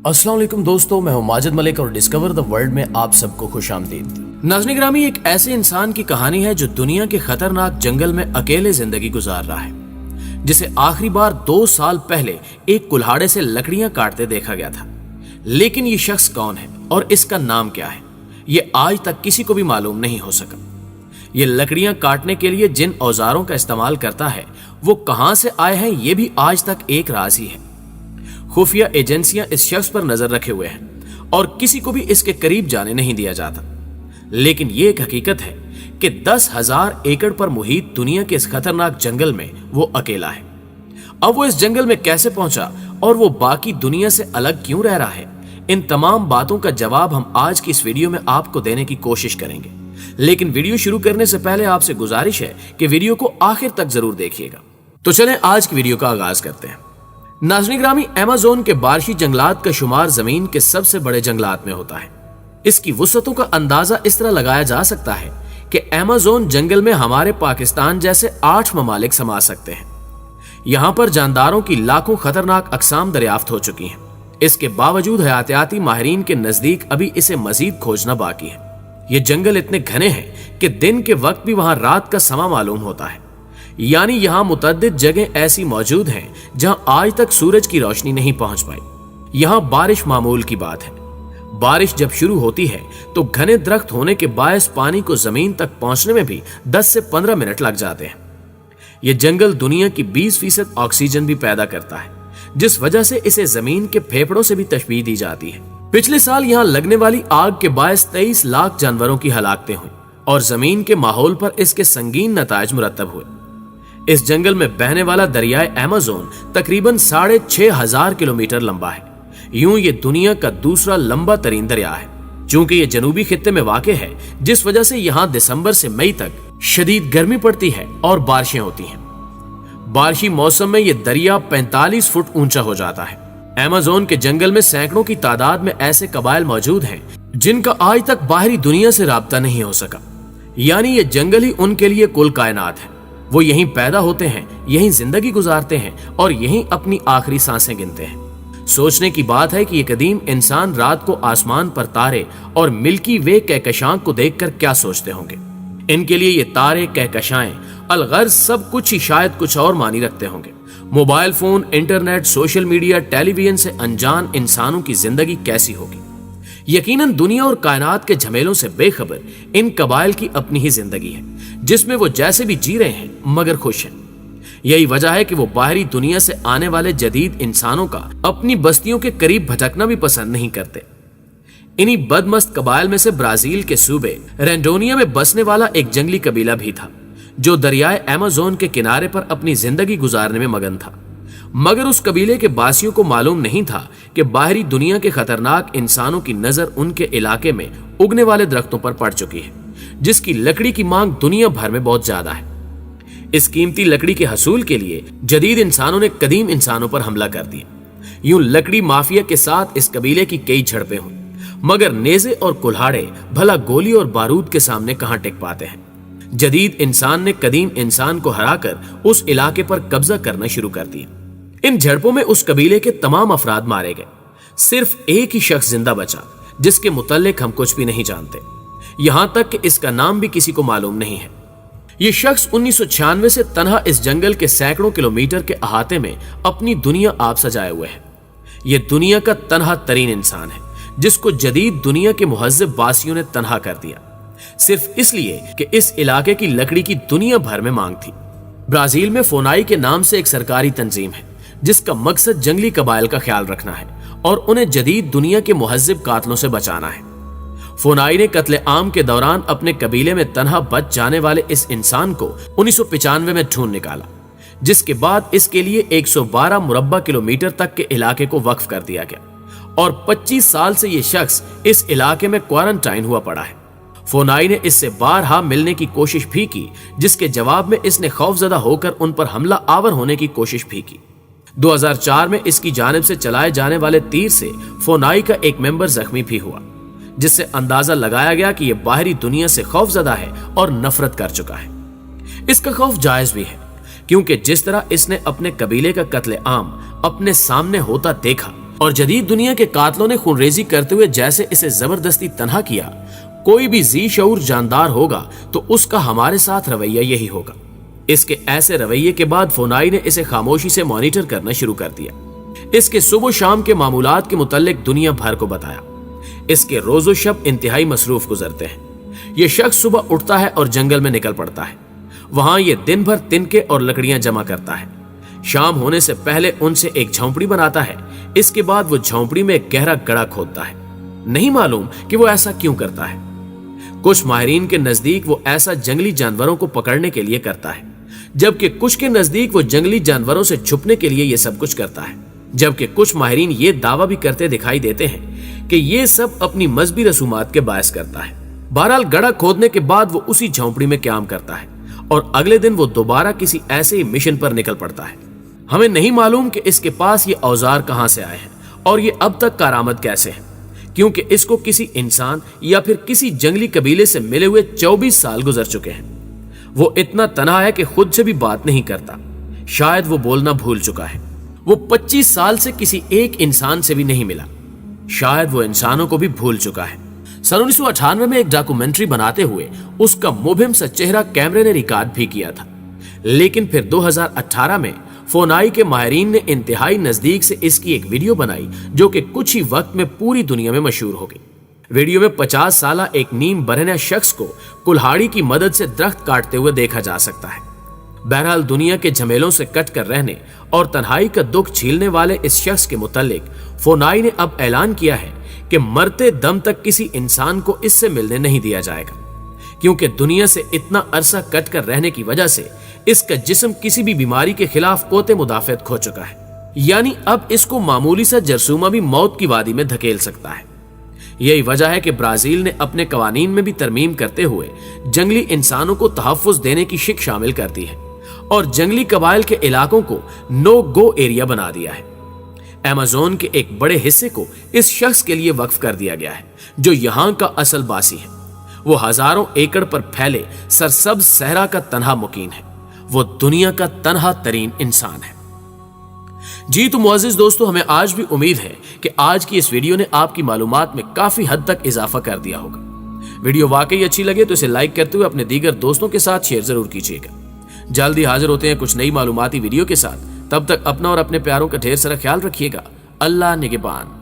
अस्सलाम वालेकुम दोस्तों, मैं हूं माजिद मलिक और डिस्कवर द वर्ल्ड में आप सबको खुश आमदीद। नाज़रीन ग्रामी, एक ऐसे इंसान की कहानी है जो दुनिया के खतरनाक जंगल में अकेले जिंदगी गुजार रहा है, जिसे आखिरी बार 2 साल पहले एक कुल्हाड़े से लकड़ियां काटते देखा गया था। लेकिन ये शख्स कौन है और इसका नाम क्या है, ये आज तक किसी को भी मालूम नहीं हो सका। ये लकड़ियां काटने के लिए जिन औजारों का इस्तेमाल करता है वो कहां से आए हैं, ये भी आज तक एक राज ही है। खुफिया एजेंसियां इस शख्स पर नजर रखे हुए हैं और किसी को भी इसके करीब जाने नहीं दिया जाता। लेकिन यह एक हकीकत है कि 10,000 एकड़ पर मुहित दुनिया के इस खतरनाक जंगल में वो अकेला है। अब वो इस जंगल में कैसे पहुंचा और वो बाकी दुनिया से अलग क्यों रह रहा है, इन तमाम बातों का जवाब हम आज की इस वीडियो में आपको देने की कोशिश करेंगे। लेकिन वीडियो शुरू करने से पहले आपसे गुजारिश है कि वीडियो को आखिर तक जरूर देखिएगा। तो चलें आज की वीडियो का आगाज करते हैं। नाज़रीन ग्रामी, अमेज़न के बारिशी जंगलात का शुमार जमीन के सबसे बड़े जंगलात में होता है। इसकी वुसअतों का अंदाजा इस तरह लगाया जा सकता है कि अमेज़न जंगल में हमारे पाकिस्तान जैसे 8 ममालिक समा सकते हैं। यहाँ पर जानदारों की लाखों खतरनाक अकसाम दरियाफ्त हो चुकी हैं। इसके बावजूद हयातियाती माहिरीन के नजदीक अभी इसे मजीद खोजना बाकी है। ये जंगल इतने घने हैं कि दिन के वक्त भी वहां रात का समा मालूम होता है। यानी यहां मुतअद्दिद जगह ऐसी मौजूद हैं जहां आज तक सूरज की रोशनी नहीं पहुंच पाई। यहां बारिश मामूल की बात है। बारिश जब शुरू होती है तो घने दरख्त होने के बायस पानी को जमीन तक पहुंचने में भी 10 से 15 मिनट लग जाते हैं। यह जंगल दुनिया की 20% ऑक्सीजन भी पैदा करता है, जिस वजह से इसे जमीन के फेफड़ों से भी तशबीह दी जाती है। पिछले साल यहां लगने वाली आग के बायस 23 लाख जानवरों की हलाकतें हुई और जमीन के माहौल पर इसके संगीन नताइज मुरतब हुए। इस जंगल में बहने वाला दरियाए अमेज़न तकरीबन 6,500 किलोमीटर लंबा है। यूं ये दुनिया का दूसरा लंबा तरीन दरिया है। चूंकि ये जनूबी खित्ते में वाक़ है, जिस वजह से यहाँ दिसंबर से मई तक शदीद गर्मी पड़ती है और बारिशें होती हैं। बारिशी मौसम में ये दरिया 45 फुट ऊंचा हो जाता है। अमेज़न के जंगल में सैकड़ों की तादाद में ऐसे कबाइल मौजूद हैं जिनका आज तक बाहरी दुनिया से राब्ता नहीं हो सका। यानी ये जंगल ही उनके लिए कुल कायनात है। वो यहीं पैदा होते हैं, यहीं जिंदगी गुजारते हैं और यहीं अपनी आखिरी सांसें गिनते हैं। सोचने की बात है कि ये कदीम इंसान रात को आसमान पर तारे और मिल्की वे कहकशां को देखकर क्या सोचते होंगे। इनके लिए ये तारे, कहकशाएं, अलगर्ज सब कुछ ही शायद कुछ और मानी रखते होंगे। Mobile phone, internet, social media, television से अनजान इंसानों की जिंदगी कैसी होगी। यकीनन दुनिया और कायनात के झमेलों से बेखबर इन कबाइल की अपनी ही जिंदगी है, जिसमें वो जैसे भी जी रहे हैं मगर खुश हैं। यही वजह है कि वो बाहरी दुनिया से आने वाले जदीद इंसानों का अपनी बस्तियों के करीब भटकना भी पसंद नहीं करते। इन्हीं बदमस्त कबाइल में से ब्राजील के सूबे रेंडोनिया में बसने वाला एक जंगली कबीला भी था, जो दरियाए अमेज़न के किनारे पर अपनी जिंदगी गुजारने में मगन था। मगर उस कबीले के बासियों को मालूम नहीं था कि बाहरी दुनिया के खतरनाक इंसानों की नजर उनके इलाके में उगने वाले दरख्तों पर पड़ चुकी है, जिसकी लकड़ी की मांग दुनिया भर में बहुत ज्यादा है। इस कीमती लकड़ी के हसूल के लिए जदीद इंसानों ने कदीम इंसानों पर हमला कर दिया। यूं लकड़ी माफिया के साथ इस कबीले की कई झड़पें हुई, मगर नेज़े और कुल्हाड़े भला गोली और बारूद के सामने कहां टिक पाते हैं। जदीद इंसान ने कदीम इंसान को हराकर उस इलाके पर कब्जा करना शुरू कर दिया। इन झड़पों में उस कबीले के तमाम अफराद मारे गए। सिर्फ एक ही शख्स जिंदा बचा, जिसके मुतल्लिक हम कुछ भी नहीं जानते। यहां तक कि इसका नाम भी किसी को मालूम नहीं है। यह शख्स 1996 से तन्हा इस जंगल के सैकड़ों किलोमीटर के अहाते में अपनी दुनिया आप सजाए हुए है। यह दुनिया का तन्हा तरीन इंसान है, जिसको जदीद दुनिया के मुहज्जिब बासियों ने तन्हा कर दिया, सिर्फ इसलिए कि इस इलाके की लकड़ी की दुनिया भर में मांग थी। ब्राजील में फोनाई के नाम से एक सरकारी तंजीम है, जिसका मकसद जंगली कबाइल का ख्याल रखना है और उन्हें जदीद दुनिया के मुहज्जिब कातलों से बचाना है। फोनाई ने कत्ले आम के दौरान अपने कबीले में तन्हा बच जाने वाले इस इंसान को 1995 में ढूंढ निकाला, जिसके बाद इसके लिए 112 मुरब्बा किलोमीटर तक के इलाके को वक्फ कर दिया गया और 25 साल से यह शख्स इस इलाके में क्वारंटाइन हुआ पड़ा है। फोनाई ने इससे बारहा मिलने की कोशिश भी की, जिसके जवाब में इसने खौफजदा होकर उन पर हमला आवर होने की कोशिश भी की। 2004 में इसकी जानिब से चलाए जाने वाले तीर से फोनाई का एक मेंबर जख्मी भी हुआ, जिससे अंदाजा लगाया गया कि यह बाहरी दुनिया से खौफजदा है और नफरत कर चुका है। इसका खौफ जायज भी है, क्योंकि जिस तरह इसने अपने कबीले का कत्ले आम अपने सामने होता देखा और जदीद दुनिया के कातलों ने खूनरेजी करते हुए जैसे इसे जबरदस्ती तन्हा किया, कोई भी जी शऊर जानदार होगा तो उसका हमारे साथ रवैया यही होगा। इसके ऐसे रवैये के बाद फोनाई ने इसे खामोशी से मॉनिटर करना शुरू कर दिया। इसके सुबह शाम के मामूलात के मुतालिक दुनिया भर को बताया। इसके रोजो शब इंतहाई मसरूफ गुजरते हैं। ये शख्स सुबह उठता है और जंगल में निकल पड़ता है। वहां ये दिन भर तिनके और लकड़ियां जमा करता है। शाम होने से पहले उनसे एक झोंपड़ी बनाता है। इसके बाद वो झोंपड़ी में एक गहरा गड्ढा खोदता है। नहीं मालूम कि वो ऐसा क्यों करता है। कुछ माहिरीन के नजदीक वो ऐसा जंगली जानवरों को पकड़ने के लिए करता है, जबकि कुछ के नजदीक वो जंगली जानवरों से छुपने के लिए ये सब कुछ करता है। जबकि कुछ माहिरीन ये दावा भी करते दिखाई देते हैं कि ये सब अपनी मजहबी रसूमात के बायस करता है। बहरहाल गड्ढा खोदने के बाद वो उसी झोंपड़ी में क्याम करता है और अगले दिन वो दोबारा किसी ऐसे ही मिशन पर निकल पड़ता है। हमें नहीं मालूम कि इसके पास ये औजार कहां से आए हैं और ये अब तक कारामद कैसे हैं, क्योंकि इसको किसी इंसान या फिर किसी जंगली कबीले से मिले हुए 24 साल गुजर चुके हैं। वो इतना तन्हा है कि खुद से भी बात नहीं करता। शायद वो बोलना भूल चुका है। वो 25 साल से किसी एक इंसान से भी नहीं मिला। शायद वो इंसानों को भी भूल चुका है। सन 1998 में एक डॉक्यूमेंट्री बनाते हुए उसका मुबहिम सा चेहरा कैमरे ने रिकॉर्ड भी किया था, लेकिन फिर 2018 में फोनाई के माहिरीन ने इंतहाई नजदीक से इसकी एक वीडियो बनाई जो कि कुछ ही वक्त में पूरी दुनिया में मशहूर हो गई। वीडियो में 50 साला एक नीम बरहना शख्स को कुल्हाड़ी की मदद से दरख्त काटते हुए देखा जा सकता है। बहरहाल दुनिया के झमेलों से कट कर रहने और तन्हाई का दुख झीलने वाले इस शख्स के मुतालिक फोनाई ने अब ऐलान किया है कि मरते दम तक किसी इंसान को इससे मिलने नहीं दिया जाएगा, क्योंकि दुनिया से इतना अरसा कट कर रहने की वजह से इसका जिस्म किसी भी बीमारी के खिलाफ कोते मुदाफियत खो चुका है। यानी अब इसको मामूली सा जरसूमा भी मौत की वादी में धकेल सकता है। यही वजह है कि ब्राजील ने अपने कवानीन में भी तरमीम करते हुए जंगली इंसानों को तहफ्फुज देने की शिक शामिल कर दी है और जंगली कबाइल के इलाकों को नो गो एरिया बना दिया है। अमेज़न के एक बड़े हिस्से को इस शख्स के लिए वक्फ कर दिया गया है जो यहाँ का असल बासी है। वो हजारों एकड़ पर फैले सरसब्ज सहरा का तन्हा मुकीन है। वो दुनिया का तन्हा तरीन इंसान है। जी तो मुअज़्ज़िज़ दोस्तों, हमें आज भी उम्मीद है कि आज की इस वीडियो ने आपकी मालूमात में काफी हद तक इजाफा कर दिया होगा। वीडियो वाकई अच्छी लगे तो इसे लाइक करते हुए अपने दीगर दोस्तों के साथ शेयर जरूर कीजिएगा। जल्दी हाजिर होते हैं कुछ नई मालूमाती वीडियो के साथ। तब तक अपना और अपने प्यारों का ढेर सारा ख्याल रखिएगा। अल्लाह निगहबान।